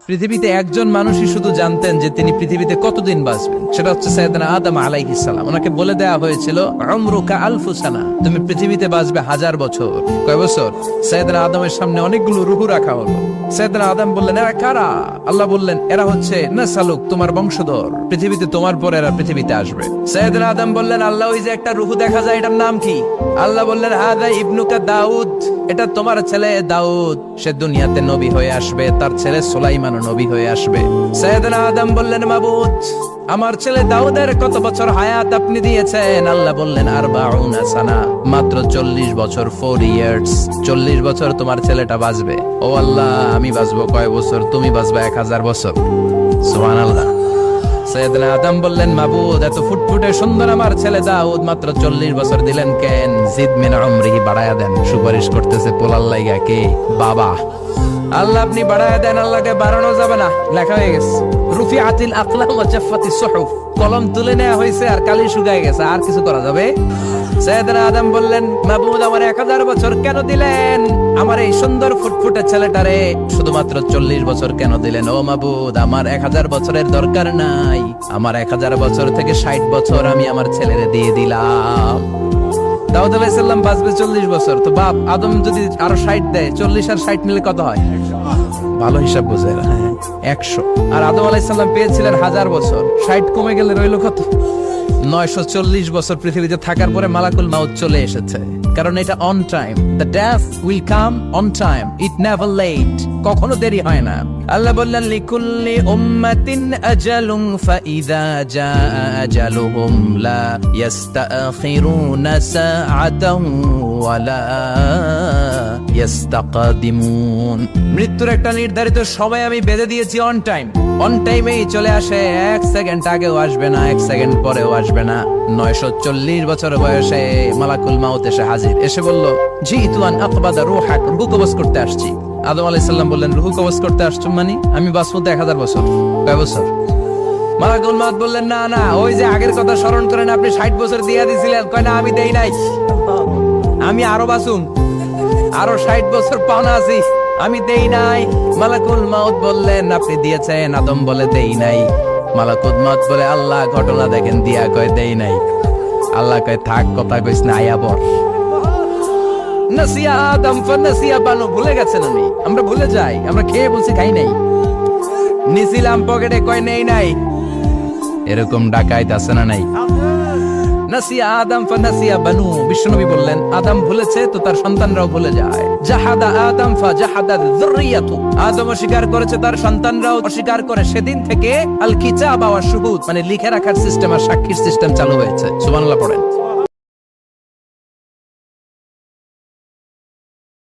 পৃথিবীতে একজন মানুষই শুধু জানতেন যে তিনি পৃথিবীতে কতদিন বাঁচবেন, সেটা হচ্ছে সাইয়েদনা আদম আলাইহিস সালাম। ওনাকে বলে দেয়া হয়েছিল উমরুকা আলফু সানা, তুমি পৃথিবীতে বাঁচবে 1000 বছর। কয় বছর? সাইয়েদনা আদমের সামনে অনেকগুলো রূহ রাখা হলো। সাইয়েদনা আদম বললেন, এরা কারা? আল্লাহ বললেন, এরা হচ্ছে নাসালুক, তোমার বংশধর, পৃথিবীতে তোমার পরে এরা পৃথিবীতে আসবে। সাইয়েদনা আদম বললেন, আল্লাহ ওই যে একটা রূহ দেখা যায়, এটার নাম কি? আল্লাহ বললেন, হাদা ইবনুকা দাউদ, এটা তোমার ছেলে দাউদ, সে দুনিয়াতে নবী হয়ে আসবে, তার ছেলে সুলাইমানও নবী হয়ে আসবে। সাইয়েদনা আদম বললেন, মাবুদ, আমার ছেলে দাউদের কত বছর হায়াত আপনি দিয়েছেন? আল্লাহ বললেন, 40 সানা, মাত্র 40 বছর, 4 ইয়ার্স, 40 বছর তোমার ছেলেটা বাঁচবে। ও আল্লাহ, আমি বাঁচবো কয় বছর? তুমি বাঁচবে 1000 বছর। সুবহানাল্লাহ। সাইয়েদনা আদম বললেন, মাবুদ, এত ফুটফুটে সুন্দর আমার ছেলে দাউদ, মাত্র 40 বছর দিলেন কেন? জিদ মিন উমরিহি, বাড়ায়া দেন। সুপারিশ করতেছে পোলার লাইগা কে? বাবা। আল্লাহ আপনি বাড়ায়া দেন, আল্লাহকে বাড়ানো যাবে না। লেখা হয়ে গেছে, রুফিআতিল আকলাম ওয়া জাফফাতিস সুহুফ, কলম তুলে নেওয়া হয়েছে আর কালি শুকায় গেছে, আর কিছু করা যাবে? সাইয়েদনা আদম বললেন, মাবুদ, আমার 1000 বছর কেন দিলেন? আমার এই সুন্দর ফুটফুটে ছেলেটারে শুধুমাত্র 40 বছর কেন দিলেন? ও মাবুদ, আমার 1000 বছরের দরকার নাই, আমার 1000 বছর থেকে 60 বছর আমি আমার ছেলেরে দিয়ে দিলাম। দাউদ আলাইহিস সালাম বাঁচবে 40 বছর, তো বাপ আদম যদি আরো 60 দেয়, 40 আর 60 মিলে কত হয়? ভালো হিসাব বোঝে, হ্যাঁ 100। আর আদম আলাইহিস সালাম পেয়েছিলেন 1000 বছর, 60 কমে গেলে রইল কত? 940 বছর পৃথিবীতে থাকার পরে মালাকুল মাউত চলে এসেছে, কারণ এটা on time. The death will come on time, it never late, কখনো দেরি হয় না। আল্লাহ বললেন, লিকুল্লি উম্মাতিন আজালুন ফাইযা জাআ আজালুহুম লা ইস্তাখিরুনা সাআতান ওয়া লা ইস্তাকদিমুন। মৃত্যুর একটা নির্ধারিত সময় আমি বেঁধে দিয়েছি, অন টাইম, অন টাইমেই চলে আসে, 1 সেকেন্ড আগেও আসবে না, 1 সেকেন্ড পরেও আসবে না। 940 বছর বয়সে মালাকুল মাউত এসে হাজির, এসে বলল, জিতু আন আকবাদা রূহাক, রূহ কবজ করতে আসছি। আদম আলাইহিস সালাম বললেন, রূহ কবজ করতে আসছো মানে? আমি বাঁচবো 1000 বছর। কয় বছর? মালাকুল মাউত বললেন, না না, ওই যে আগের কথা স্মরণ করেন, আপনি 60 বছর দিয়া দিছিলেন। কয় না, আমি দেই নাই, আমি আরো বাঁচুম, আরো 60 বছর পাওনা আছি, আমি দেই নাই। মালাকুল মাউত বললেন, আপনি দিয়েছেন। আদম বলে, দেই নাই। মালাকুল মাউত বলে, আল্লাহ ঘটনা দেখেন, দিয়া কয় দেই নাই। আল্লাহ কয়, থাক, কথা কইস না, আয়া বর। নাসিয়া আদম ফানাসিয়া বানু, ভুলে গেছেন উনি। আমরা ভুলে যাই, আমরা খেয়ে বলছি খাই নাই, নিছিলাম পকেটে, কয় নেই নাই। এরকম ডাকাইত আছে না নাই? নাসিয়া আদম ফানাসিয়া বানু, বিশ্বনবী বললেন, আদম ভুলেছে তো তার সন্তানরাও ভুলে যায়। জাহাদা আদম ফাজাহাদাত যুররিয়াতু, আদম অস্বীকার করেছে, তার সন্তানরাও অস্বীকার করে। সেদিন থেকে আল কিতাব ওয়া শুহুদ, মানে লিখে রাখার সিস্টেম আর সাক্ষীর সিস্টেম চালু হয়েছে। সুবহানাল্লাহ পড়েন।